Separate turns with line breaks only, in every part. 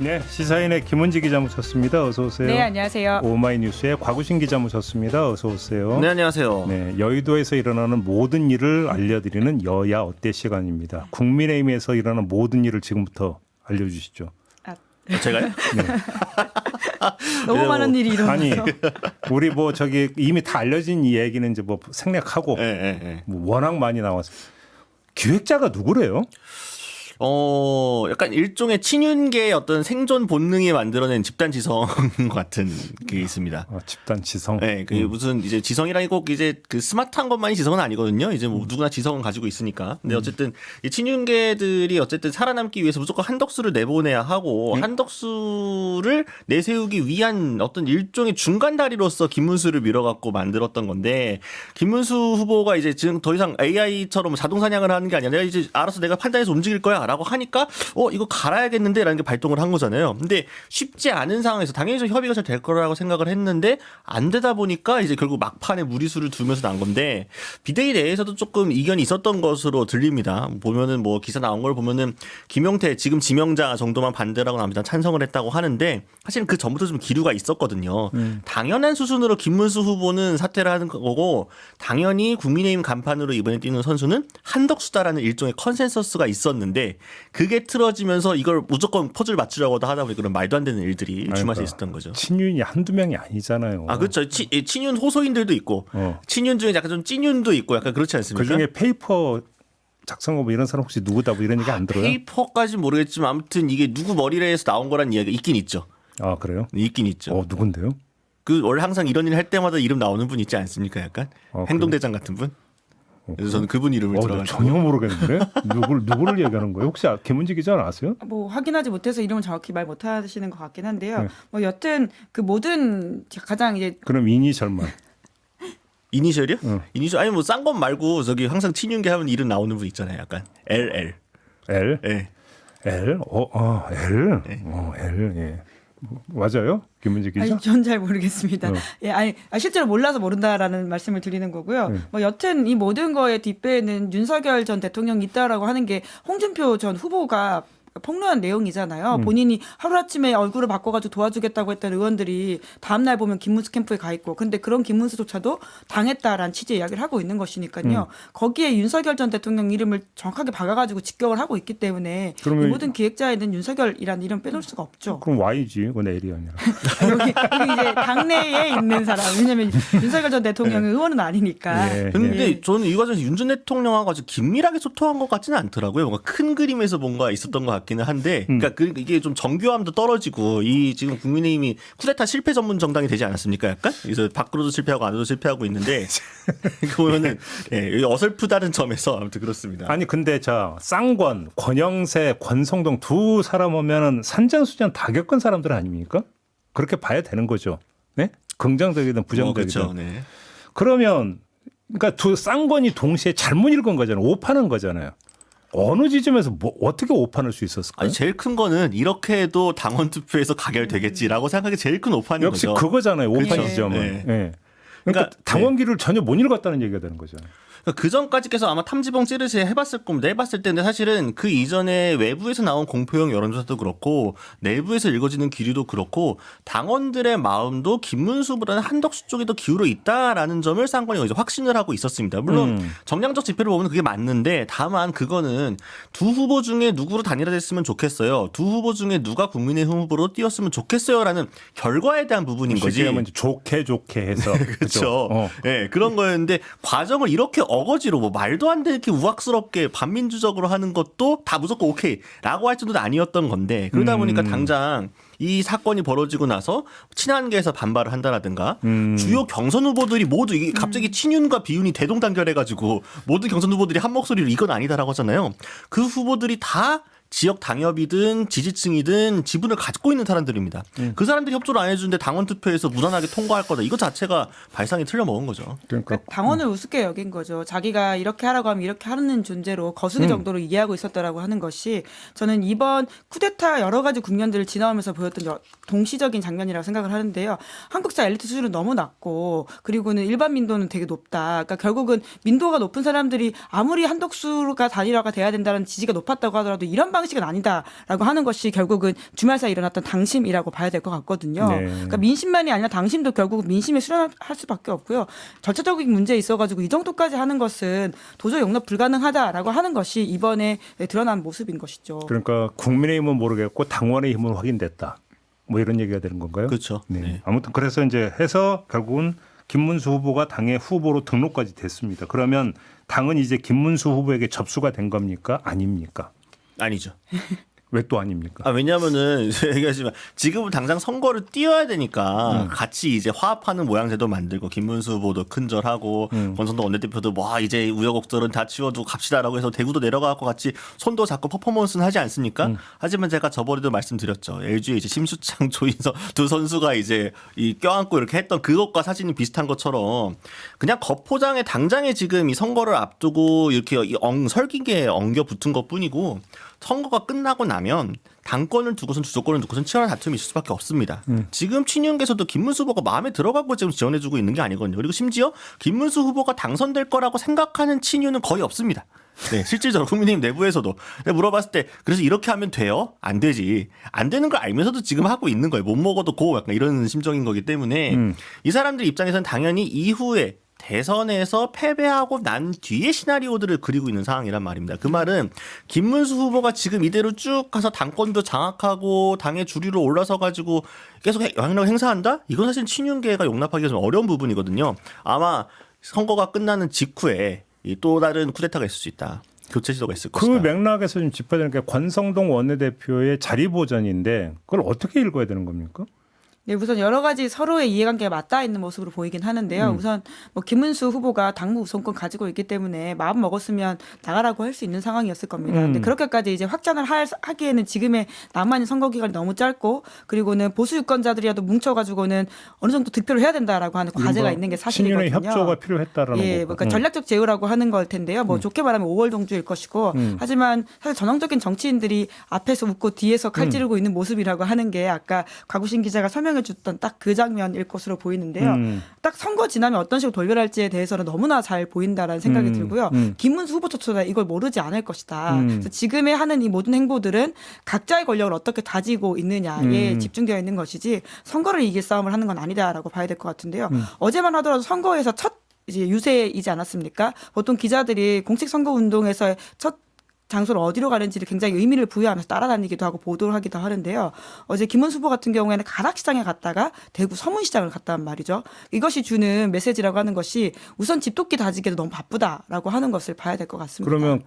네, 시사인의 김은지 기자 모셨습니다. 어서 오세요.
네, 안녕하세요.
오마이뉴스의 곽우신 기자 모셨습니다. 어서 오세요.
네, 안녕하세요.
네, 여의도에서 일어나는 모든 일을 알려드리는 여야 어때 시간입니다. 국민의힘에서 일어나는 모든 일을 지금부터 알려주시죠.
제가요?
네.
너무 많은 일이 일어나서.
아니, 우리 뭐 저기 이미 다 알려진 이 얘기는 이제 뭐 생략하고 뭐 워낙 많이 나와서 기획자가 누구래요?
약간 일종의 친윤계의 어떤 생존 본능이 만들어낸 집단 지성 같은 게 있습니다.
집단 지성.
네, 그 무슨 이제 지성이라니 꼭 이제 그 스마트한 것만이 지성은 아니거든요. 이제 뭐 누구나 지성은 가지고 있으니까. 근데 어쨌든 이 친윤계들이 어쨌든 살아남기 위해서 무조건 한덕수를 내보내야 하고 한덕수를 내세우기 위한 어떤 일종의 중간 다리로서 김문수를 밀어갖고 만들었던 건데 김문수 후보가 이제 지금 더 이상 AI처럼 자동 사냥을 하는 게 아니라 내가 이제 알아서 내가 판단해서 움직일 거야. 라고 하니까 이거 갈아야겠는데 라는 게 발동을 한 거잖아요. 근데 쉽지 않은 상황에서 당연히 좀 협의가 잘 될 거라고 생각을 했는데 안 되다 보니까 이제 결국 막판에 무리수를 두면서 난 건데 비대위 내에서도 조금 이견이 있었던 것으로 들립니다. 보면은 뭐 기사 나온 걸 보면은 김용태 지금 지명자 정도만 반대라고 나옵니다. 찬성을 했다고 하는데 사실은 그 전부터 좀 기류가 있었거든요. 당연한 수순으로 김문수 후보는 사퇴를 하는 거고 당연히 국민의힘 간판으로 이번에 뛰는 선수는 한덕수다라는 일종의 컨센서스가 있었는데 그게 틀어지면서 이걸 무조건 퍼즐 맞추려고 하다 보니 그런 말도 안 되는 일들이 주말에 있었던 거죠.
친윤이 한두 명이 아니잖아요.
아, 그렇죠. 친윤 호소인들도 있고 친윤 중에 약간 좀 찐윤도 있고 약간 그렇지 않습니까?
그중에 페이퍼 작성하고 뭐 이런 사람 혹시 누구다 뭐 이런 얘기 안 들어요?
페이퍼까지는 모르겠지만 아무튼 이게 누구 머리에서 나온 거란 이야기가 있긴 있죠.
아, 그래요?
있긴 있죠.
누군데요?
그 원래 항상 이런 일 할 때마다 이름 나오는 분 있지 않습니까? 약간 행동대장 같은 분. 그래서 저는 그분 이름을 들어가지고
전혀 모르겠는데 누구를 얘기하는 거예요? 혹시 김은지 기자는 아세요?
뭐 확인하지 못해서 이름을 정확히 말 못하시는 것 같긴 한데요.
네.
뭐 여튼 그 모든 가장 이제
그럼 이니셜만.
이니셜이요? 이니셜 아니 뭐 싼 건 말고 저기 항상 친윤계 하면 이름 나오는 분 있잖아요. 약간 LL.
L?
네.
L? L?
네.
L. 예. 맞아요? 김은지 기자?
아니, 전 잘 모르겠습니다. 예, 아니 실제로 몰라서 모른다라는 말씀을 드리는 거고요. 뭐 여튼 이 모든 거의 뒷배에는 윤석열 전 대통령이 있다라고 하는 게 홍준표 전 후보가 폭로한 내용이잖아요. 본인이 하루아침에 얼굴을 바꿔가지고 도와주겠다고 했던 의원들이 da음날 보면 김문수 캠프에 가 있고 근데 그런 김문수조차도 당했다라는 취지의 이야기를 하고 있는 것이니까요. 거기에 윤석열 전 대통령 이름을 정확하게 박아가지고 직격을 하고 있기 때문에 이 모든 기획자에는 윤석열이라는 이름 빼놓을 수가 없죠.
그럼 Y지. 그건 L이 아니라.
여기 이제 당내에 있는 사람. 왜냐하면 윤석열 전 대통령은 의원은 아니니까.
예.
근데 저는 이 과정에서 윤 전 대통령하고 아주 긴밀하게 소통한 것 같지는 않더라고요. 뭔가 큰 그림에서 뭔가 있었던 것 같기는 한데, 그러니까 이게 좀 정교함도 떨어지고 이 지금 국민의힘이 쿠데타 실패 전문 정당이 되지 않았습니까? 약간 그래서 밖으로도 실패하고 안으로도 실패하고 있는데 보면은 어설프다는 점에서 아무튼 그렇습니다.
아니 근데 쌍권, 권영세, 권성동 두 사람 오면은 산전수전 다 겪은 사람들 아닙니까? 그렇게 봐야 되는 거죠. 네? 긍정적이든 부정적이든.
그렇죠. 네.
그러면 그러니까 두 쌍권이 동시에 잘못 읽은 거잖아요. 오판한 거잖아요. 어느 지점에서 어떻게 오판할 수 있었을까요?
아니 제일 큰 거는 이렇게 해도 당원 투표에서 가결되겠지라고 생각하기 제일 큰 오판인
역시
거죠.
그거잖아요. 오판
그렇죠.
지점은.
네.
네. 그러니까 당원기를 전혀 못 읽었다는 얘기가 되는 거죠.
그 전까지 계속 아마 탐지봉 찌르시 해봤을 겁니다. 해봤을 때인데 사실은 그 이전에 외부에서 나온 공포형 여론조사도 그렇고 내부에서 읽어지는 기류도 그렇고 당원들의 마음도 김문수보다는 한덕수 쪽에 더 기울어 있다라는 점을 쌍권이 이제 확신을 하고 있었습니다. 물론 정량적 지표를 보면 그게 맞는데 다만 그거는 두 후보 중에 누구로 단일화됐으면 좋겠어요. 두 후보 중에 누가 국민의힘 후보로 뛰었으면 좋겠어요라는 결과에 대한 부분인 거지.
좋게 해서
그렇죠. 네, 그런 거였는데 과정을 이렇게 어거지로 뭐 말도 안 되게 이렇게 우악스럽게 반민주적으로 하는 것도 다 무조건 오케이라고 할 정도는 아니었던 건데 그러다 보니까 당장 이 사건이 벌어지고 나서 친한계에서 반발을 한다라든가 주요 경선 후보들이 모두 이게 갑자기 친윤과 비윤이 대동단결해가지고 모든 경선 후보들이 한 목소리로 이건 아니다라고 하잖아요. 그 후보들이 다 지역 당협이든 지지층이든 지분을 갖고 있는 사람들입니다. 그러니까 그 사람들이 협조를 안 해주는데 당원 투표에서 무난하게 통과할 거다. 이거 자체가 발상이 틀려먹은 거죠.
그러니까 당원을 우습게 여긴 거죠. 자기가 이렇게 하라고 하면 이렇게 하는 존재로 거수기 정도로 이해하고 있었다라고 하는 것이 저는 이번 쿠데타 여러 가지 국면들을 지나오면서 보였던 동시적인 장면이라고 생각을 하는데요. 한국사 엘리트 수준은 너무 낮고 그리고는 일반 민도는 되게 높다. 그러니까 결국은 민도가 높은 사람들이 아무리 한덕수가 단일화가 돼야 된다는 지지가 높았다고 하더라도 이런 방식은 아니다라고 하는 것이 결국은 주말 사이에 일어났던 당심이라고 봐야 될 것 같거든요.
네.
그러니까 민심만이 아니라 당심도 결국 민심에 수렴할 수밖에 없고요. 절차적인 문제에 있어가지고 이 정도까지 하는 것은 도저히 용납 불가능하다라고 하는 것이 이번에 드러난 모습인 것이죠.
그러니까 국민의힘은 모르겠고 당원의 힘은 확인됐다. 뭐 이런 얘기가 되는 건가요?
그렇죠.
네.
네.
아무튼 그래서 이제 해서 결국은 김문수 후보가 당의 후보로 등록까지 됐습니다. 그러면 당은 이제 김문수 후보에게 접수가 된 겁니까? 아닙니까?
아니죠.
왜 또 아닙니까?
왜냐하면은 얘기하지만 지금은 당장 선거를 뛰어야 되니까 같이 이제 화합하는 모양새도 만들고 김문수 후보도 큰절하고 권성동 원내대표도 뭐 이제 우여곡절은 다 치워두고 갑시다라고 해서 대구도 내려가고 같이 손도 잡고 퍼포먼스는 하지 않습니까? 하지만 제가 저번에도 말씀드렸죠. LG의 이제 심수창 조인서 두 선수가 이제 이 껴안고 이렇게 했던 그것과 사진이 비슷한 것처럼 그냥 겉포장에 당장에 지금 이 선거를 앞두고 이렇게 설기게 엉겨 붙은 것뿐이고. 선거가 끝나고 나면 당권을 두고선 주도권을 두고선 치열한 다툼이 있을 수밖에 없습니다. 지금 친윤계에서도 김문수 후보가 마음에 들어가고 지금 지원해주고 있는 게 아니거든요. 그리고 심지어 김문수 후보가 당선될 거라고 생각하는 친윤은 거의 없습니다. 네, 실질적으로 국민의힘 내부에서도 물어봤을 때 그래서 이렇게 하면 돼요? 안 되지. 안 되는 걸 알면서도 지금 하고 있는 거예요. 못 먹어도 고 약간 이런 심정인 거기 때문에 이 사람들 입장에서는 당연히 이후에 대선에서 패배하고 난 뒤에 시나리오들을 그리고 있는 상황이란 말입니다. 그 말은 김문수 후보가 지금 이대로 쭉 가서 당권도 장악하고 당의 주류로 올라서 가지고 계속 영향력을 행사한다? 이건 사실 친윤계가 용납하기가 좀 어려운 부분이거든요. 아마 선거가 끝나는 직후에 또 다른 쿠데타가 있을 수 있다. 교체 시도가 있을
그
것이다.
맥락에서 좀 짚어야 되는 게 권성동 원내대표의 자리 보전인데 그걸 어떻게 읽어야 되는 겁니까?
네, 우선 여러 가지 서로의 이해관계가 맞닿아 있는 모습으로 보이긴 하는데요. 우선 뭐 김문수 후보가 당무 우선권 가지고 있기 때문에 마음 먹었으면 나가라고 할 수 있는 상황이었을 겁니다. 근데 그렇게까지 이제 확장을 하기에는 지금의 남아있는 선거 기간이 너무 짧고 그리고는 보수 유권자들이라도 뭉쳐가지고는 어느 정도 득표를 해야 된다라고 하는 과제가 있는 게 사실이거든요.
친윤의 협조가 필요했다라는
예,
거고.
그러니까 전략적 제휴라고 하는 걸 텐데요. 뭐 좋게 말하면 5월 동주일 것이고 하지만 사실 전형적인 정치인들이 앞에서 웃고 뒤에서 칼 찌르고 있는 모습이라고 하는 게 아까 곽우신 기자가 설명해 줬던 딱 그 장면일 것으로 보이는데요. 딱 선거 지나면 어떤 식으로 돌변할지에 대해서는 너무나 잘 보인다라는 생각이 들고요. 김문수 후보조차도 이걸 모르지 않을 것이다. 그래서 지금의 하는 이 모든 행보들은 각자의 권력을 어떻게 다지고 있느냐에 집중되어 있는 것이지 선거를 이길 싸움을 하는 건 아니다라고 봐야 될 것 같은데요. 어제만 하더라도 선거에서 첫 이제 유세이지 않았습니까? 보통 기자들이 공식 선거 운동에서의 첫 장소를 어디로 가는지를 굉장히 의미를 부여하면서 따라다니기도 하고 보도를 하기도 하는데요. 어제 김문수 후보 같은 경우에는 가락시장에 갔다가 대구 서문시장을 갔단 말이죠. 이것이 주는 메시지라고 하는 것이 우선 집도끼 다지기도 너무 바쁘다라고 하는 것을 봐야 될 것 같습니다.
그러면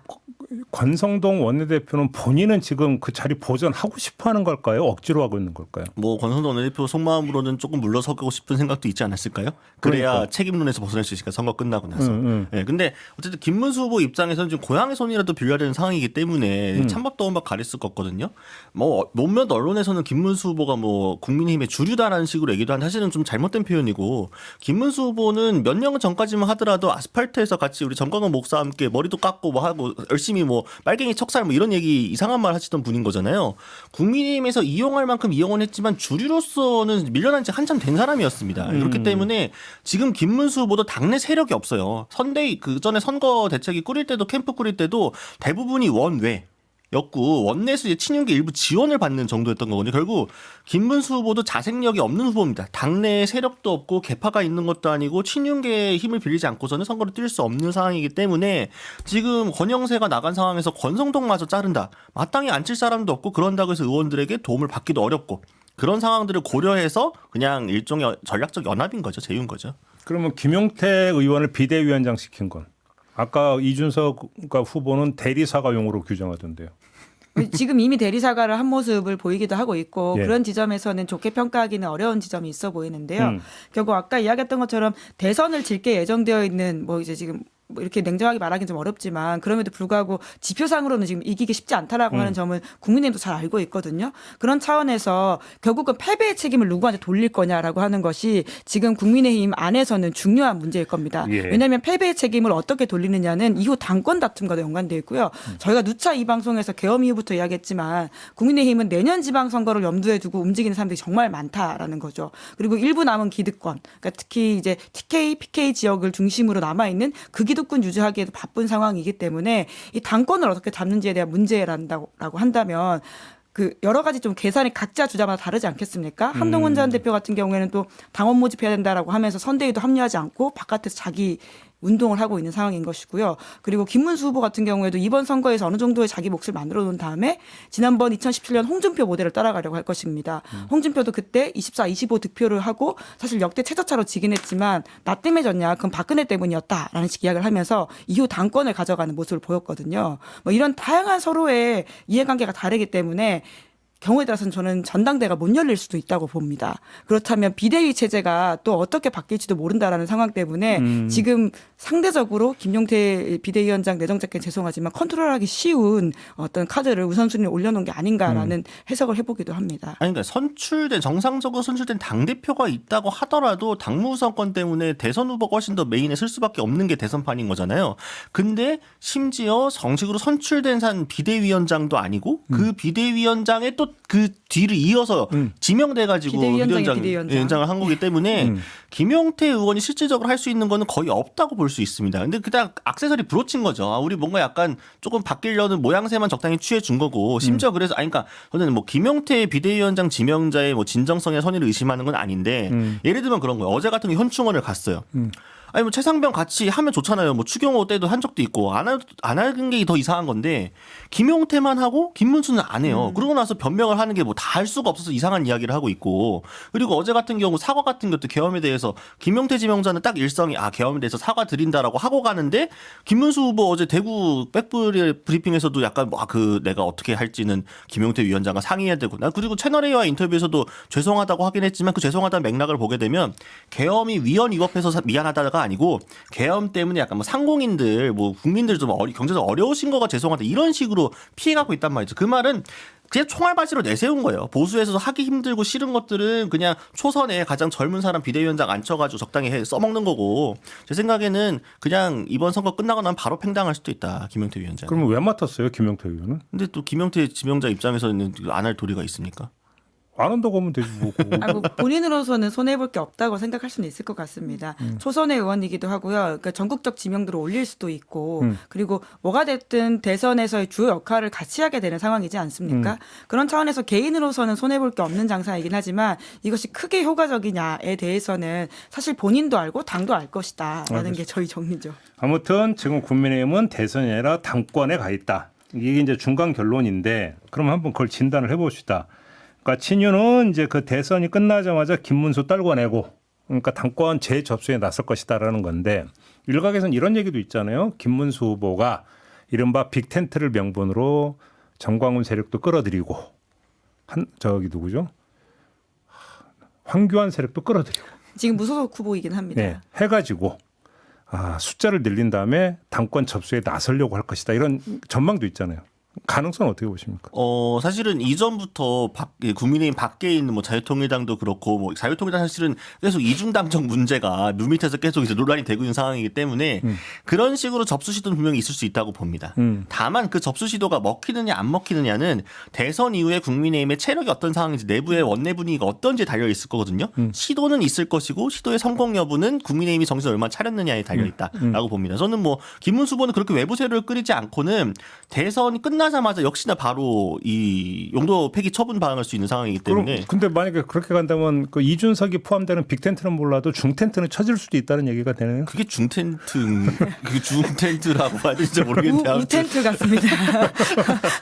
권성동 원내대표는 본인은 지금 그 자리 보전하고 싶어하는 걸까요? 억지로 하고 있는 걸까요?
뭐 권성동 원내대표 속마음으로는 조금 물러서고 싶은 생각도 있지 않았을까요? 그래야
그러니까.
책임론에서 벗어날 수 있으니까 선거 끝나고 나서. 네, 근데 어쨌든 김문수 후보 입장에서는 지금 고향의 손이라도 빌려야 되는 상황이기 때문에 찬밥 더운 밥 가릴 수가 없거든요. 뭐 몇몇 언론에서는 김문수 후보가 뭐 국민의힘의 주류다라는 식으로 얘기도 하는데 사실은 좀 잘못된 표현이고 김문수 후보는 몇 년 전까지만 하더라도 아스팔트에서 같이 우리 정광훈 목사와 함께 머리도 깎고 뭐 하고 열심히 뭐 빨갱이 척살 뭐 이런 얘기 이상한 말 하시던 분인 거잖아요. 국민의힘에서 이용할 만큼 이용은 했지만 주류로서는 밀려난 지 한참 된 사람이었습니다. 그렇기 때문에 지금 김문수 후보도 당내 세력이 없어요. 선대위 그 전에 선거 대책이 꾸릴 때도 캠프 꾸릴 때도 대부분이 원외. 였고 원내에서 이제 친윤계 일부 지원을 받는 정도였던 거거든요. 결국 김문수 후보도 자생력이 없는 후보입니다. 당내에 세력도 없고 개파가 있는 것도 아니고 친윤계의 힘을 빌리지 않고서는 선거를 뛸 수 없는 상황이기 때문에 지금 권영세가 나간 상황에서 권성동마저 자른다. 마땅히 앉힐 사람도 없고 그런다고 해서 의원들에게 도움을 받기도 어렵고 그런 상황들을 고려해서 그냥 일종의 전략적 연합인 거죠. 제휴인 거죠.
그러면 김용태 의원을 비대위원장 시킨 건 아까 이준석 후보는 대리사과용으로 규정하던데요.
지금 이미 대리사과를 한 모습을 보이기도 하고 있고
예.
그런 지점에서는 좋게 평가하기는 어려운 지점이 있어 보이는데요. 결국 아까 이야기했던 것처럼 대선을 질 게 예정되어 있는 뭐 이제 지금 뭐 이렇게 냉정하게 말하기는 좀 어렵지만 그럼에도 불구하고 지표상으로는 지금 이기기 쉽지 않다라고 하는 점을 국민의힘도 잘 알고 있거든요. 그런 차원에서 결국은 패배의 책임을 누구한테 돌릴 거냐라고 하는 것이 지금 국민의힘 안에서는 중요한 문제일 겁니다.
예.
왜냐하면 패배의 책임을 어떻게 돌리느냐는 이후 당권 다툼과도 연관되어 있고요. 저희가 누차 이 방송에서 계엄 이후부터 이야기했지만 국민의힘은 내년 지방선거를 염두에 두고 움직이는 사람들이 정말 많다라는 거죠. 그리고 일부 남은 기득권, 그러니까 특히 이제 TK, PK 지역을 중심으로 남아있는 그 기득권 주도권 유지하기에도 바쁜 상황이기 때문에 이 당권을 어떻게 잡는지에 대한 문제라고 한다면 그 여러 가지 좀 계산이 각자 주자마다 다르지 않겠습니까? 한동훈 전 대표 같은 경우에는 또 당원 모집해야 된다라고 하면서 선대위도 합류하지 않고 바깥에서 자기 운동을 하고 있는 상황인 것이고요. 그리고 김문수 후보 같은 경우에도 이번 선거에서 어느 정도의 자기 몫을 만들어 놓은 다음에 지난번 2017년 홍준표 모델을 따라가려고 할 것입니다. 홍준표도 그때 24, 25 득표를 하고 사실 역대 최저차로 지긴 했지만 나 때문에 졌냐? 그건 박근혜 때문이었다라는 식 이야기를 하면서 이후 당권을 가져가는 모습을 보였거든요. 뭐 이런 다양한 서로의 이해관계가 다르기 때문에 경우에 따라서는 저는 전당대가 못 열릴 수도 있다고 봅니다. 그렇다면 비대위 체제가 또 어떻게 바뀔지도 모른다라는 상황 때문에 지금 상대적으로 김용태 비대위원장 내정자께 죄송하지만 컨트롤하기 쉬운 어떤 카드를 우선순위에 올려놓은 게 아닌가라는 해석을 해보기도 합니다.
아니, 그러니까 정상적으로 선출된 당대표가 있다고 하더라도 당무우선권 때문에 대선 후보가 훨씬 더 메인에 쓸 수밖에 없는 게 대선판인 거잖아요. 근데 심지어 정식으로 선출된 비대위원장도 아니고 그 비대위원장의 또 그 뒤를 이어서 지명돼가지고 비대위원장을 한 거기 때문에 김용태 의원이 실질적으로 할 수 있는 거는 거의 없다고 볼 수 있습니다. 근데 그냥 악세사리 부러친 거죠. 우리 뭔가 약간 조금 바뀌려는 모양새만 적당히 취해 준 거고 심지어 그래서 그러니까 저는 뭐 김용태 비대위원장 지명자의 뭐 진정성의 선의를 의심하는 건 아닌데 예를 들면 그런 거예요. 어제 같은 경우 현충원을 갔어요. 아니 뭐 최상병 같이 하면 좋잖아요. 뭐 추경호 때도 한 적도 있고 안 하는 게 더 이상한 건데 김용태만 하고 김문수는 안 해요. 그러고 나서 변명을 하는 게 뭐 다 할 수가 없어서 이상한 이야기를 하고 있고 그리고 어제 같은 경우 사과 같은 것도 계엄에 대해서 김용태 지명자는 딱 일성이 계엄에 대해서 사과 드린다라고 하고 가는데 김문수 후보 어제 대구 백브리핑에서도 약간 내가 어떻게 할지는 김용태 위원장과 상의해야 되고 나 그리고 채널A와 인터뷰에서도 죄송하다고 하긴 했지만 그 죄송하다는 맥락을 보게 되면 계엄이 위헌 위법해서 미안하다가 아니고 계엄 때문에 약간 뭐 상공인들 뭐 국민들 좀 경제적 어려우신 거가 죄송하다 이런 식으로 피해가고 있단 말이죠. 그 말은 그냥 총알바지로 내세운 거예요. 보수에서도 하기 힘들고 싫은 것들은 그냥 초선에 가장 젊은 사람 비대위원장 앉혀가지고 적당히 써먹는 거고 제 생각에는 그냥 이번 선거 끝나고 나면 바로 팽당할 수도 있다. 김용태 위원장.
그러면 왜 맡았어요, 김용태 의원은?
근데 또 김용태 지명자 입장에서는 안 할 도리가 있습니까?
안 한다고 하면 되지 뭐.
뭐 본인으로서는 손해볼 게 없다고 생각할 수는 있을 것 같습니다. 초선의 의원이기도 하고요. 그러니까 전국적 지명도를 올릴 수도 있고 그리고 뭐가 됐든 대선에서의 주요 역할을 같이 하게 되는 상황이지 않습니까? 그런 차원에서 개인으로서는 손해볼 게 없는 장사이긴 하지만 이것이 크게 효과적이냐에 대해서는 사실 본인도 알고 당도 알 것이다라는 게 저희 정리죠.
아무튼 지금 국민의힘은 대선이 아니라 당권에 가 있다. 이게 이제 중간 결론인데 그럼 한번 그걸 진단을 해봅시다. 그러니까 친윤은 이제 그 대선이 끝나자마자 김문수 떨궈내고 그러니까 당권 재접수에 나설 것이다라는 건데 일각에서는 이런 얘기도 있잖아요. 김문수 후보가 이른바 빅텐트를 명분으로 정광훈 세력도 끌어들이고 누구죠? 황교안 세력도 끌어들이고
지금 무소속 후보이긴 합니다.
네, 해가지고 숫자를 늘린 다음에 당권 접수에 나서려고 할 것이다. 이런 전망도 있잖아요. 가능성은 어떻게 보십니까?
사실은 이전부터 국민의힘 밖에 있는 뭐 자유통일당도 그렇고 뭐 자유통일당 사실은 계속 이중당적 문제가 물밑에서 계속 이제 논란이 되고 있는 상황이기 때문에 그런 식으로 접수 시도는 분명히 있을 수 있다고 봅니다. 다만 그 접수 시도가 먹히느냐 안 먹히느냐는 대선 이후에 국민의힘의 체력이 어떤 상황인지 내부의 원내 분위기가 어떤지에 달려 있을 거거든요. 시도는 있을 것이고 시도의 성공 여부는 국민의힘이 정신을 얼마나 차렸느냐에 달려 있다라고 봅니다. 저는 뭐 김문수 후보는 그렇게 외부 세력을 끌이지 않고는 대선이 끝나자마자 역시나 바로 이 용도 폐기 처분 방할 수 있는 상황이기 때문에.
근데 만약에 그렇게 간다면 그 이준석이 포함되는 빅텐트는 몰라도 중텐트는 쳐질 수도 있다는 얘기가 되네요.
그게 중텐트라고 봐야 되는지 모르겠는데.
우텐트 같습니다.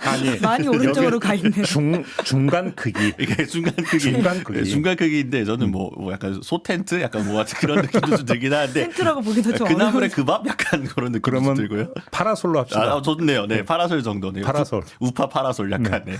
아니
많이 오른쪽으로 가 있는.
중간 크기.
이게 중간 크기인데 저는 뭐 약간 소텐트 약간 뭐 같은 그런 느낌도 좀 들긴 하는데.
텐트라고 보기도 좀
그나물의 그 밥 약간 그런 느낌도 좀 들고요.
파라솔로 합시다.
좋네요. 네, 파라솔 정도네요.
파라솔.
우파 파라솔 약간. 네.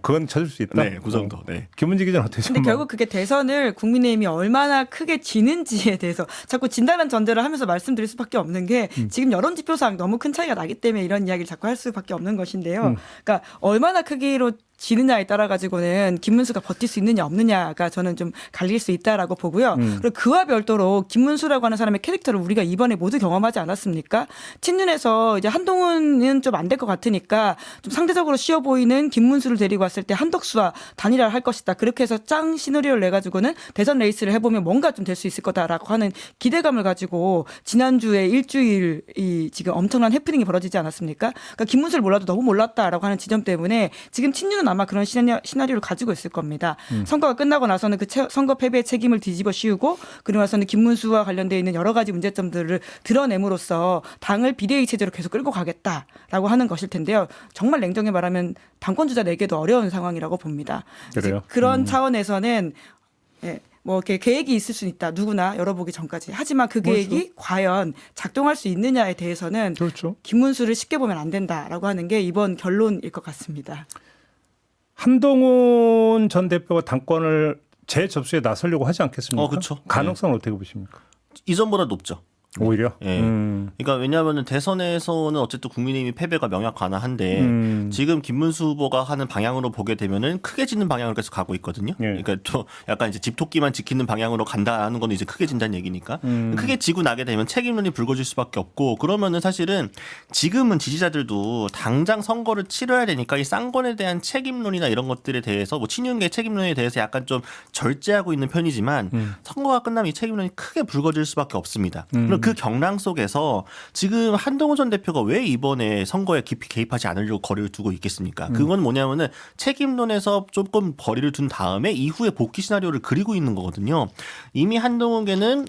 그건 찾을 수 있다.
네, 그 정도. 네.
김은지 기자는 어떻게
근데 결국 그게 대선을 국민의힘이 얼마나 크게 지는지에 대해서 자꾸 진다는 전제를 하면서 말씀드릴 수밖에 없는 게 지금 여론지표상 너무 큰 차이가 나기 때문에 이런 이야기를 자꾸 할 수밖에 없는 것인데요. 그러니까 얼마나 크기로 지느냐에 따라 가지고는 김문수가 버틸 수 있느냐 없느냐가 저는 좀 갈릴 수 있다라고 보고요. 그리고 그와 별도로 김문수라고 하는 사람의 캐릭터를 우리가 이번에 모두 경험하지 않았습니까? 친윤에서 이제 한동훈은 좀 안 될 것 같으니까 좀 상대적으로 쉬워 보이는 김문수를 데리고 왔을 때 한덕수와 단일화를 할 것이다. 그렇게 해서 짱 시나리오를 내 가지고는 대선 레이스를 해보면 뭔가 좀 될 수 있을 거다라고 하는 기대감을 가지고 지난주에 일주일이 지금 엄청난 해프닝이 벌어지지 않았습니까? 그러니까 김문수를 몰라도 너무 몰랐다라고 하는 지점 때문에 지금 친윤은 아마 그런 시나리오를 가지고 있을 겁니다. 선거가 끝나고 나서는 그 선거 패배의 책임을 뒤집어 씌우고 그리고 나서는 김문수와 관련되어 있는 여러 가지 문제점들을 드러냄으로써 당을 비대위 체제로 계속 끌고 가겠다라고 하는 것일 텐데요. 정말 냉정히 말하면 당권 주자 내기도 어려운 상황이라고 봅니다.
그래요?
그런 차원에서는 예, 뭐 이렇게 계획이 있을 수 있다. 누구나 열어보기 전까지. 하지만 그 계획이 과연 작동할 수 있느냐에 대해서는
그렇죠.
김문수를 쉽게 보면 안 된다라고 하는 게 이번 결론일 것 같습니다.
한동훈 전 대표가 당권을 재접수에 나서려고 하지 않겠습니까?
그렇죠.
가능성은 어떻게 보십니까?
이전보다 높죠.
오히려?
예. 그러니까 왜냐하면 대선에서는 어쨌든 국민의힘이 패배가 명확하나한데 지금 김문수 후보가 하는 방향으로 보게 되면은 크게 지는 방향으로 계속 가고 있거든요.
예.
그러니까 또 약간 이제 집토끼만 지키는 방향으로 간다는 건 이제 크게 진다는 얘기니까 크게 지고 나게 되면 책임론이 불거질 수밖에 없고 그러면은 사실은 지금은 지지자들도 당장 선거를 치러야 되니까 이 쌍권에 대한 책임론이나 이런 것들에 대해서 뭐 친윤계 책임론에 대해서 약간 좀 절제하고 있는 편이지만 선거가 끝나면 이 책임론이 크게 불거질 수밖에 없습니다. 그럼 그 경랑 속에서 지금 한동훈 전 대표가 왜 이번에 선거에 깊이 개입하지 않으려고 거리를 두고 있겠습니까? 그건 뭐냐면은 책임론에서 조금 거리를 둔 다음에 이후에 복귀 시나리오를 그리고 있는 거거든요. 이미 한동훈계는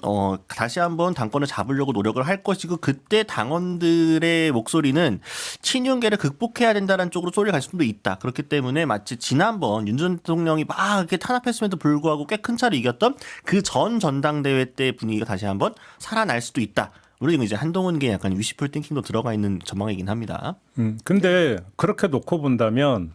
다시 한번 당권을 잡으려고 노력을 할 것이고 그때 당원들의 목소리는 친윤계를 극복해야 된다는 쪽으로 소리를 갈 수도 있다. 그렇기 때문에 마치 지난번 윤 전 대통령이 막 이렇게 탄압했음에도 불구하고 꽤 큰 차를 이겼던 그 전 전당대회 때 분위기가 다시 한번 살아날 수도 있다. 물론 이제 한동훈계 약간 위시풀 띵킹도 들어가 있는 전망이긴 합니다.
근데 그렇게 놓고 본다면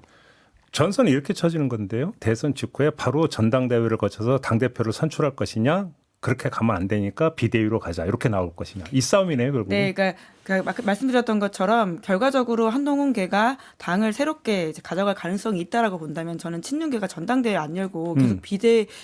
전선이 이렇게 쳐지는 건데요. 대선 직후에 바로 전당대회를 거쳐서 당대표를 선출할 것이냐 그렇게 가면 안 되니까 비대위로 가자 이렇게 나올 것이냐 이 싸움이네요 결국.
네, 그러니까 말씀드렸던 것처럼 결과적으로 한동훈계가 당을 새롭게 이제 가져갈 가능성이 있다라고 본다면 저는 친윤계가 전당대회 안 열고 계속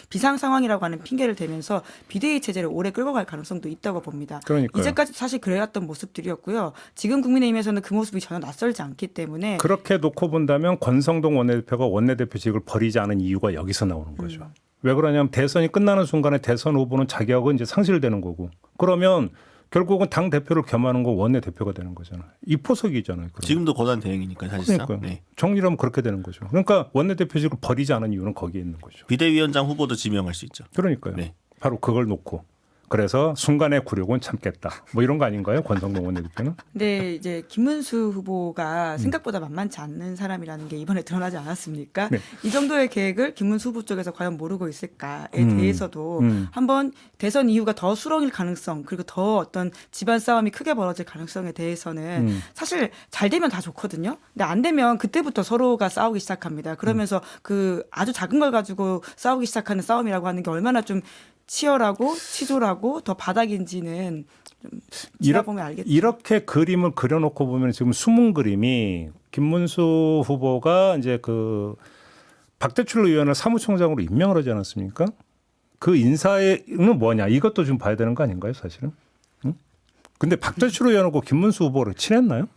비상 상황이라고 하는 핑계를 대면서 비대위 체제를 오래 끌고 갈 가능성도 있다고 봅니다.
그러니까요.
이제까지 사실 그래왔던 모습들이었고요. 지금 국민의힘에서는 그 모습이 전혀 낯설지 않기 때문에
그렇게 놓고 본다면 권성동 원내대표가 원내대표직을 버리지 않은 이유가 여기서 나오는 거죠. 왜 그러냐면 대선이 끝나는 순간에 대선 후보는 자격은 이제 상실되는 거고 그러면 결국은 당 대표를 겸하는 거 원내 대표가 되는 거잖아요. 이 포석이잖아요. 그럼.
지금도 권한 대행이니까 사실상.
그러니까요.
네.
정리하면 그렇게 되는 거죠. 그러니까 원내 대표직을 버리지 않은 이유는 거기에 있는 거죠.
비대위원장 후보도 지명할 수 있죠.
그러니까요.
네.
바로 그걸 놓고 그래서 순간의 굴욕은 참겠다. 뭐 이런 거 아닌가요? 권성동 원내대표는?
근데 이제 김문수 후보가 생각보다 만만치 않는 사람이라는 게 이번에 드러나지 않았습니까?
네.
이 정도의 계획을 김문수 후보 쪽에서 과연 모르고 있을까에 대해서도 한번 대선 이후가 더 수렁일 가능성 그리고 더 어떤 집안 싸움이 크게 벌어질 가능성에 대해서는 사실 잘 되면 다 좋거든요. 근데 안 되면 그때부터 서로가 싸우기 시작합니다. 그러면서 그 아주 작은 걸 가지고 싸우기 시작하는 싸움이라고 하는 게 얼마나 좀 치열하고 치졸하고 더 바닥인지는 좀 지나보면 알겠죠.
이렇게 그림을 그려놓고 보면 지금 숨은 그림이 김문수 후보가 이제 그 박대출 의원을 사무총장으로 임명을 하지 않았습니까? 그 인사는 뭐냐 이것도 좀 봐야 되는 거 아닌가요, 사실은? 근데 박대출 의원하고 김문수 후보를 친했나요?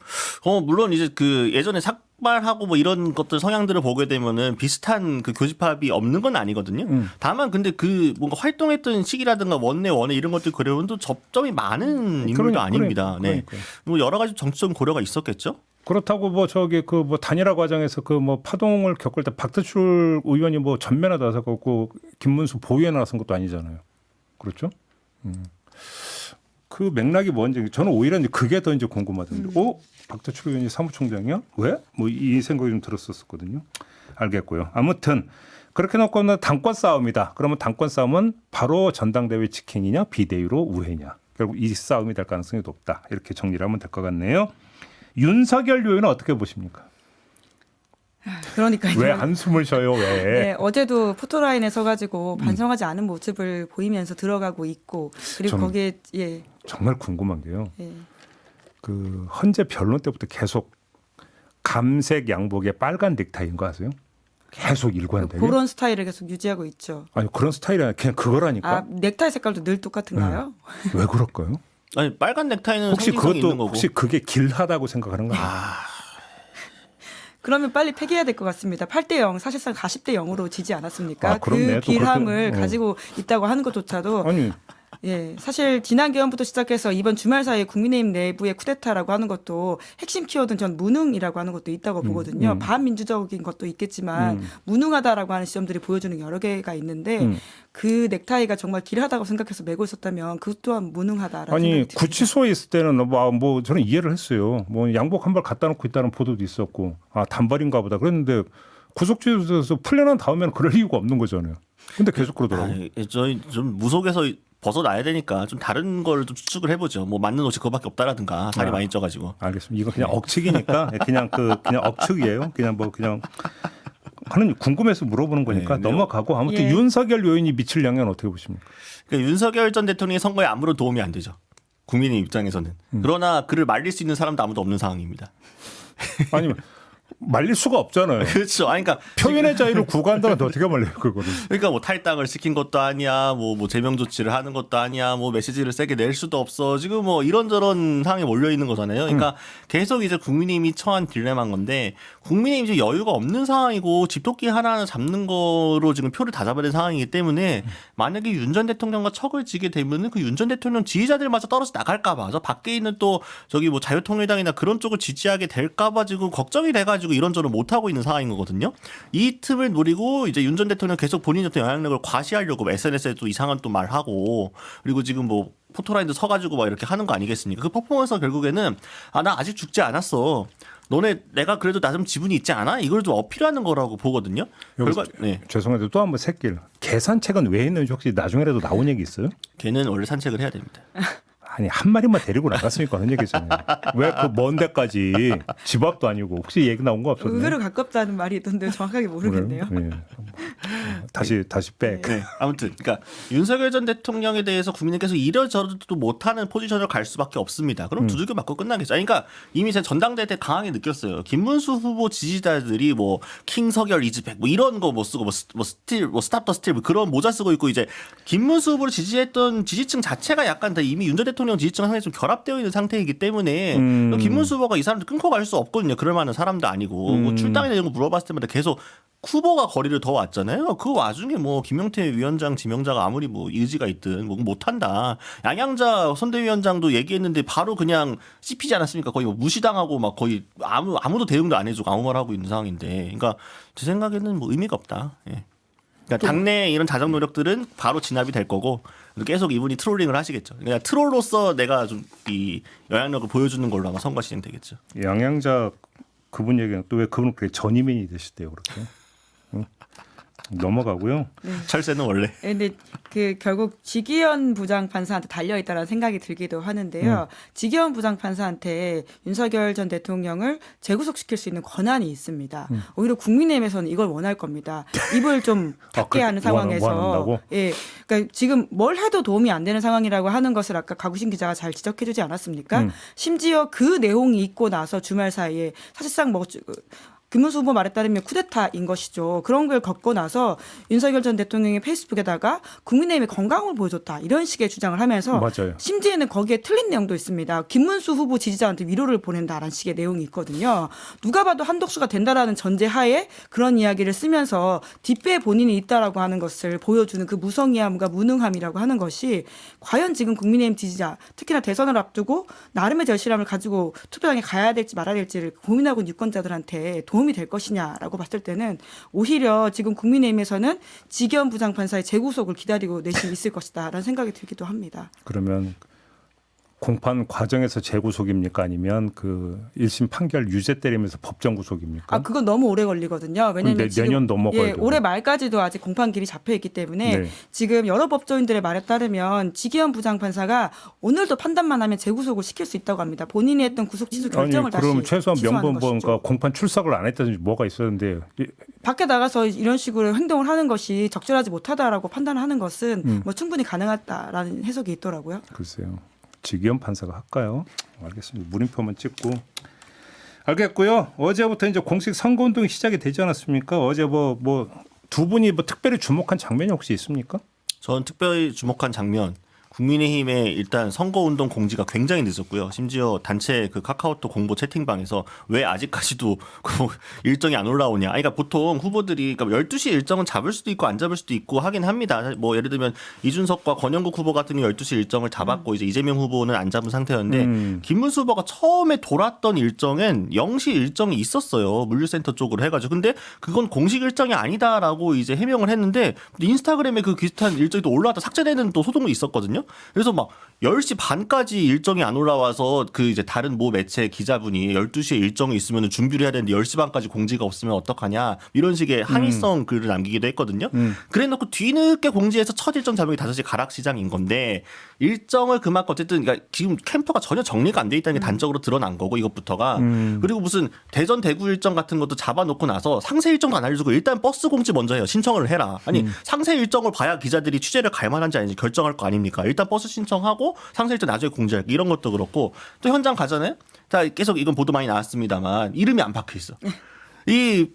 물론 이제 그 예전에 삭발하고 뭐 이런 것들 성향들을 보게 되면은 비슷한 그 교집합이 없는 건 아니거든요. 다만 근데 그 뭔가 활동했던 시기라든가 원내 이런 것들 그려보면 또 접점이 많은 인물도 아닙니다. 네. 뭐 여러 가지 정치적 고려가 있었겠죠.
그렇다고 뭐 저기 그 뭐 단일화 과정에서 그 뭐 파동을 겪을 때 박대출 의원이 뭐 전면에 나서고 김문수 보위에 나선 것도 아니잖아요. 그렇죠? 그 맥락이 뭔지 저는 오히려 이제 그게 더 이제 궁금하던데. 박대출 의원이 사무총장이야? 왜? 뭐 이 생각이 좀 들었었거든요. 알겠고요. 아무튼 그렇게 놓고는 당권 싸움이다. 그러면 당권 싸움은 바로 전당대회 직행이냐 비대위로 우회냐. 결국 이 싸움이 될 가능성이 높다. 이렇게 정리를 하면 될 것 같네요. 윤석열 요인은 어떻게 보십니까?
그러니까요.
왜 한숨을 쉬어요? 왜?
네, 어제도 포토라인에 서가지고 반성하지 않은 모습을 보이면서 들어가고 있고 그리고 거기에
정말 궁금한 게요.
예.
그 헌재 변론 때부터 계속 감색 양복에 빨간 넥타이인 거 아세요? 계속 일관되게.
그런 스타일을 계속 유지하고 있죠.
아니 그런 스타일이 아니라 그냥 그거라니까.
아 넥타이 색깔도 늘 똑같은가요?
왜 그럴까요?
아니 빨간 넥타이는
혹시
상징성이
그것도
있는 거고.
혹시 그게 길하다고 생각하는 거예요?
그러면 빨리 폐기해야 될 것 같습니다. 8대0 사실상 40대 0으로 지지 않았습니까?
아, 그렇네.
그
또
길함을
그렇게,
가지고 있다고 하는 것조차도
아니
예, 사실 지난 개헌부터 시작해서 이번 주말 사이에 국민의힘 내부의 쿠데타라고 하는 것도 핵심 키워드는 전 무능이라고 하는 것도 있다고 보거든요. 반민주적인 것도 있겠지만 무능하다라고 하는 지점들이 보여주는 여러 개가 있는데 그 넥타이가 정말 길하다고 생각해서 메고 있었다면 그것 또한 무능하다라는
아니
생각이 듭니다.
구치소에 있을 때는 뭐 저는 이해를 했어요. 뭐 양복 한 벌 갖다 놓고 있다는 보도도 있었고 아 단발인가 보다 그랬는데 구속지에서 풀려난 다음에는 그럴 이유가 없는 거잖아요. 근데 계속 그러더라고요.
아니, 저희 좀 무속에서 벗어나야 되니까 좀 다른 걸 좀 추측을 해보죠. 뭐 맞는 옷이 그거밖에 없다라든가 살이 많이 쪄가지고.
알겠습니다. 이거 그냥 억측이니까 그냥 그냥 억측이에요. 그냥 하는 궁금해서 물어보는 거니까
네,
넘어가고 아무튼
예.
윤석열 요인이 미칠 영향은 어떻게 보십니까?
그러니까 윤석열 전 대통령의 선거에 아무런 도움이 안 되죠. 국민의 입장에서는. 그러나 그를 말릴 수 있는 사람도 아무도 없는 상황입니다.
아니면 말릴 수가 없잖아요.
그렇죠. 아니, 그러니까
표현의 자유를 구가한다는데 어떻게 말려요 그거를?
그러니까 뭐 탈당을 시킨 것도 아니야, 뭐 제명 조치를 하는 것도 아니야, 뭐 메시지를 세게 낼 수도 없어. 지금 뭐 이런저런 상황에 몰려 있는 거잖아요. 그러니까 계속 이제 국민의힘이 처한 딜레마인 건데 국민의힘이 지금 여유가 없는 상황이고 집도끼 하나하나 잡는 거로 지금 표를 다 잡아야 되는 상황이기 때문에 만약에 윤 전 대통령과 척을 지게 되면은 그 윤 전 대통령 지지자들마저 떨어져 나갈까봐, 저 밖에 있는 또 저기 뭐 자유통일당이나 그런 쪽을 지지하게 될까봐 지금 걱정이 돼가지고 이런저런 못 하고 있는 상황인 거거든요. 이 틈을 노리고 이제 윤 전 대통령 계속 본인의 어떤 영향력을 과시하려고 SNS에 또 이상한 또 말하고 그리고 지금 뭐 포토라인도 서가지고 막 이렇게 하는 거 아니겠습니까? 그 퍼포먼스가 결국에는 나 아직 죽지 않았어. 너네 내가 그래도 나 좀 지분이 있지 않아? 이걸 좀 어필하는 거라고 보거든요.
여기서
네.
죄송한데 또 한번 새길 계산책은 왜 있는지 혹시 나중에라도 나온 얘기 있어요?
걔는 원래 산책을 해야 됩니다.
아니 한 마리만 데리고 나갔으니까 하는 얘기잖아요. 왜 그 먼 데까지 집 앞도 아니고 혹시 얘기 나온 거 없었나요?
의외로 가깝다는 말이 있던데 정확하게 모르겠네요.
네. 다시 백.
네. 아무튼 그러니까 윤석열 전 대통령에 대해서 국민들께서 이러저러도 못하는 포지션을 갈 수밖에 없습니다. 그럼 두들겨 맞고 끝나겠죠. 아니, 그러니까 이미 제가 전당대회 때 강하게 느꼈어요. 김문수 후보 지지자들이 뭐 킹석열 이즈백 뭐 이런 거 뭐 쓰고 뭐 스탑 더 스틸 뭐 그런 모자 쓰고 있고 이제 김문수 후보를 지지했던 지지층 자체가 약간 다 이미 윤 전 대통령 지지층 상당히 좀 결합되어 있는 상태이기 때문에 김문수 후보가 이 사람들 끊고 갈 수 없거든요. 그럴 만한 사람도 아니고 뭐 출당이나 이런 거 물어봤을 때마다 계속 후보가 거리를 더 왔잖아요. 그 와중에 뭐 김용태 위원장 지명자가 아무리 뭐 의지가 있든 뭐 못한다. 양양자 선대위원장도 얘기했는데 바로 그냥 씹히지 않았습니까? 거의 뭐 무시당하고 막 거의 아무도 대응도 안 해주고 아무 말 하고 있는 상황인데, 그러니까 제 생각에는 뭐 의미가 없다. 예. 그러니까 당내 이런 자정 노력들은 바로 진압이 될 거고 계속 이분이 트롤링을 하시겠죠. 그냥 트롤로서 내가 좀 이 영향력을 보여주는 걸로 아마 선거 진행되겠죠.
양양자 그분 얘기는 또 왜 그분 그렇게 전임인이 되셨대요 그렇게? 응? 넘어가고요.
철새는 원래.
근데 그 결국 지기현 부장판사한테 달려 있다라는 생각이 들기도 하는데요. 지기현 부장판사한테 윤석열 전 대통령을 재구속시킬 수 있는 권한이 있습니다. 오히려 국민의힘에서는 이걸 원할 겁니다. 입을 좀 닫게 하는 상황에서,
원한다고?
예, 그러니까 지금 뭘 해도 도움이 안 되는 상황이라고 하는 것을 아까 가구신 기자가 잘 지적해주지 않았습니까? 심지어 그 내용이 있고 나서 주말 사이에 사실상 뭐 김문수 후보 말에 따르면 쿠데타인 것이죠. 그런 걸 겪고 나서 윤석열 전 대통령이 페이스북에다가 국민의힘의 건강을 보여줬다 이런 식의 주장을 하면서
맞아요.
심지어는 거기에 틀린 내용도 있습니다. 김문수 후보 지지자한테 위로를 보낸다라는 식의 내용이 있거든요. 누가 봐도 한덕수가 된다라는 전제하에 그런 이야기를 쓰면서 뒷배에 본인이 있다라고 하는 것을 보여주는 그 무성의함과 무능함이라고 하는 것이 과연 지금 국민의힘 지지자 특히나 대선을 앞두고 나름의 절실함을 가지고 투표장에 가야 될지 말아야 될지를 고민하고 있는 유권자들한테 도움이 될 것이냐라고 봤을 때는 오히려 지금 국민의힘에서는 지기현 부장판사의 재구속을 기다리고 내심 있을 것이다라는 생각이 들기도 합니다.
그러면 공판 과정에서 재구속입니까 아니면 그 1심 판결 유죄 때리면서 법정 구속입니까?
그건 너무 오래 걸리거든요. 왜냐하면 지금
내년 넘어가야 되고.
올해 말까지도 아직 공판길이 잡혀 있기 때문에
네.
지금 여러 법조인들의 말에 따르면 지기현 부장판사가 오늘도 판단만 하면 재구속을 시킬 수 있다고 합니다. 본인이 했던 구속 취소 결정을 다시
그럼 최소한
취소하는
명분본과
것이죠.
공판 출석을 안 했다든지 뭐가 있었는데
밖에 나가서 이런 식으로 행동을 하는 것이 적절하지 못하다라고 판단하는 것은 뭐 충분히 가능하다라는 해석이 있더라고요.
글쎄요. 지기현 판사가 할까요? 알겠습니다. 물음표만 찍고 알겠고요. 어제부터 이제 공식 선거운동이 시작이 되지 않았습니까? 어제 뭐 두 분이 뭐 특별히 주목한 장면이 혹시 있습니까?
저는 특별히 주목한 장면. 국민의힘의 일단 선거운동 공지가 굉장히 늦었고요. 심지어 단체 그 카카오톡 공보 채팅방에서 왜 아직까지도 그 일정이 안 올라오냐. 아니, 그러니까 보통 후보들이 그러니까 12시 일정은 잡을 수도 있고 안 잡을 수도 있고 하긴 합니다. 뭐 예를 들면 이준석과 권영국 후보 같은 경우 12시 일정을 잡았고 이제 이재명 후보는 안 잡은 상태였는데 김문수 후보가 처음에 돌았던 일정엔 0시 일정이 있었어요. 물류센터 쪽으로 해가지고. 근데 그건 공식 일정이 아니다라고 이제 해명을 했는데 인스타그램에 그 비슷한 일정이 또 올라왔다 삭제되는 또 소동이 있었거든요. 그래서 막 10시 반까지 일정이 안 올라와서 그 이제 다른 모 매체 기자분이 12시에 일정이 있으면 준비를 해야 되는데 10시 반까지 공지가 없으면 어떡하냐 이런 식의 항의성 글을 남기기도 했거든요. 그래 놓고 뒤늦게 공지해서 첫 일정 잡은 게 5시 가락시장인 건데 일정을 그만큼 어쨌든 그러니까 지금 캠프가 전혀 정리가 안 돼 있다는 게 단적으로 드러난 거고 이것부터가 그리고 무슨 대전 대구 일정 같은 것도 잡아놓고 나서 상세 일정도 안 알려주고 일단 버스 공지 먼저 해요. 신청을 해라. 아니 상세 일정을 봐야 기자들이 취재를 갈 만한지 아닌지 결정할 거 아닙니까? 일단 버스 신청하고 상세 일정 나중에 공지할 이런 것도 그렇고 또 현장 가잖아요. 자 계속 이건 보도 많이 나왔습니다만 이름이 안 박혀 있어. 이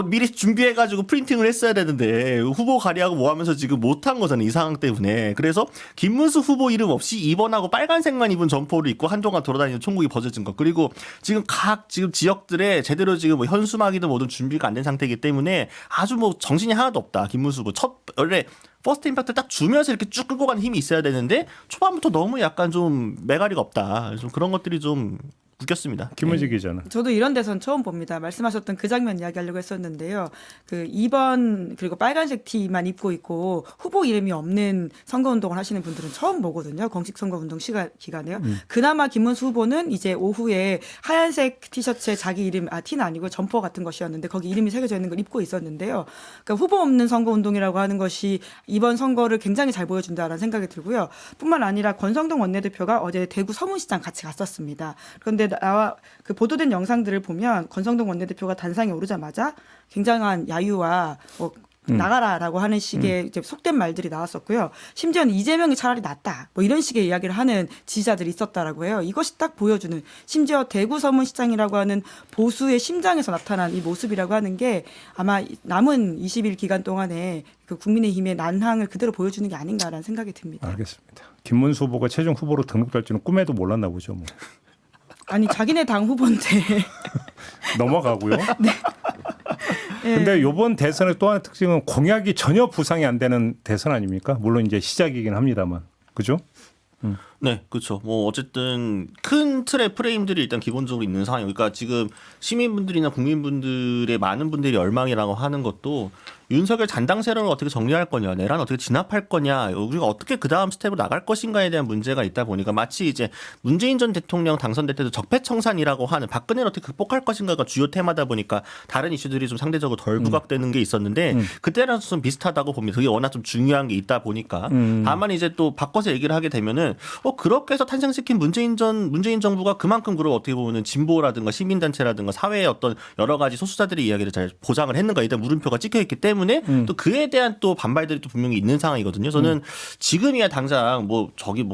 미리 준비해가지고 프린팅을 했어야 되는데 후보 가리하고 뭐 하면서 지금 못한 거잖아요. 이 상황 때문에. 그래서 김문수 후보 이름 없이 2번하고 빨간색만 입은 점퍼를 입고 한동안 돌아다니는 총국이 벌어진 것. 그리고 지금 각 지금 지역들에 제대로 지금 뭐 현수막이든 뭐든 준비가 안 된 상태이기 때문에 아주 뭐 정신이 하나도 없다. 김문수 후보 원래 퍼스트 임팩트 딱 주면서 이렇게 쭉 끌고 가는 힘이 있어야 되는데 초반부터 너무 약간 좀 매가리가 없다. 좀 그런 것들이 좀 웃겼습니다.
김은지 기자는.
저도 이런 데선 처음 봅니다. 말씀하셨던 그 장면 이야기하려고 했었는데요. 그 2번 그리고 빨간색 티만 입고 있고 후보 이름이 없는 선거운동을 하시는 분들은 처음 보거든요. 공식 선거운동 기간에요. 그나마 김문수 후보는 이제 오후에 하얀색 티셔츠에 자기 이름, 티는 아니고 점퍼 같은 것이었는데 거기 이름이 새겨져 있는 걸 입고 있었는데요. 그러니까 후보 없는 선거운동이라고 하는 것이 이번 선거를 굉장히 잘 보여준다라는 생각이 들고요. 뿐만 아니라 권성동 원내대표가 어제 대구 서문시장 같이 갔었습니다. 그런데 나와 그 보도된 영상들을 보면 권성동 원내대표가 단상에 오르자마자 굉장한 야유와 나가라라고 하는 식의 이제 속된 말들이 나왔었고요. 심지어는 이재명이 차라리 낫다. 뭐 이런 식의 이야기를 하는 지지자들이 있었다라고 해요. 이것이 딱 보여주는 심지어 대구 서문시장이라고 하는 보수의 심장에서 나타난 이 모습이라고 하는 게 아마 남은 20일 기간 동안에 그 국민의힘의 난항을 그대로 보여주는 게 아닌가라는 생각이 듭니다.
알겠습니다. 김문수 후보가 최종 후보로 등록될지는 꿈에도 몰랐나 보죠. 뭐.
아니 자기네 당 후보인데
넘어가고요. 네. 근데 이번 대선의 또 하나의 특징은 공약이 전혀 부상이 안 되는 대선 아닙니까? 물론 이제 시작이긴 합니다만. 그죠?
네, 그렇죠. 뭐 어쨌든 큰 틀의 프레임들이 일단 기본적으로 있는 상황이에요. 그러니까 지금 시민분들이나 국민분들의 많은 분들이 열망이라고 하는 것도 윤석열 잔당 세력을 어떻게 정리할 거냐, 내란 어떻게 진압할 거냐, 우리가 어떻게 그 다음 스텝으로 나갈 것인가에 대한 문제가 있다 보니까 마치 이제 문재인 전 대통령 당선될 때도 적폐청산이라고 하는 박근혜를 어떻게 극복할 것인가가 주요 테마다 보니까 다른 이슈들이 좀 상대적으로 덜 부각되는 게 있었는데 그때랑 좀 비슷하다고 봅니다. 그게 워낙 좀 중요한 게 있다 보니까 다만 이제 또 바꿔서 얘기를 하게 되면은 그렇게 해서 탄생시킨 문재인 정부가 그만큼 그걸 어떻게 보면은 진보라든가 시민단체라든가 사회의 어떤 여러 가지 소수자들의 이야기를 잘 보장을 했는가 일단 물음표가 찍혀있기 때문에 또 그에 대한 또 반발들이 또 분명히 있는 상황이거든요. 저는 지금이야 당장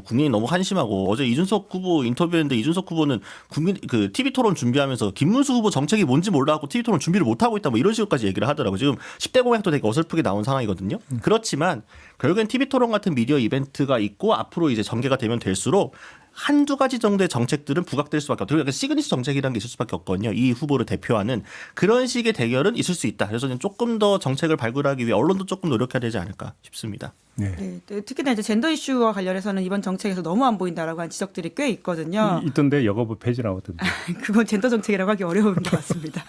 국민이 너무 한심하고 어제 이준석 후보 인터뷰했는데 이준석 후보는 그 TV 토론 준비하면서 김문수 후보 정책이 뭔지 몰라갖고 TV 토론 준비를 못 하고 있다 뭐 이런 식으로까지 얘기를 하더라고요. 지금 10대 공약도 되게 어설프게 나온 상황이거든요. 그렇지만 결국엔 TV 토론 같은 미디어 이벤트가 있고 앞으로 이제 전개가 되면 될수록 한두 가지 정도의 정책들은 부각될 수밖에 없고 약간 시그니처 정책이라는 게 있을 수밖에 없거든요. 이 후보를 대표하는 그런 식의 대결은 있을 수 있다. 그래서 조금 더 정책을 발굴하기 위해 언론도 조금 노력해야 되지 않을까 싶습니다.
네. 특히나 이제 젠더 이슈와 관련해서는 이번 정책에서 너무 안 보인다라고 한 지적들이 꽤 있거든요.
있던데 여가부 폐지 나왔던데.
그건 젠더 정책이라고 하기 어려운 것 같습니다.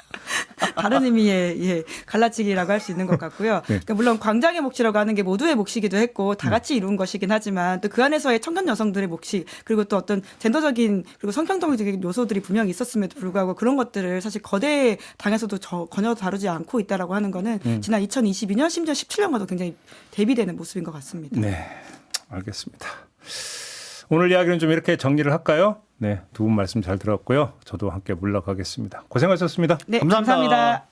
다른 의미의 갈라치기라고 할 수 있는 것 같고요. 네. 그러니까 물론 광장의 몫이라고 하는 게 모두의 몫이기도 했고 다 같이 이룬 것이긴 하지만 또 그 안에서의 청년 여성들의 몫이 그리고 또 어떤 젠더적인 그리고 성평등적인 요소들이 분명히 있었음에도 불구하고 그런 것들을 사실 거대 당에서도 전혀 다루지 않고 있다라고 하는 거는 지난 2022년 심지어 17년과도 굉장히 대비되는 모습인 것 같습니다.
네, 알겠습니다. 오늘 이야기는 좀 이렇게 정리를 할까요? 네, 두 분 말씀 잘 들었고요. 저도 함께 물러가겠습니다. 고생하셨습니다.
네,
감사합니다.
감사합니다.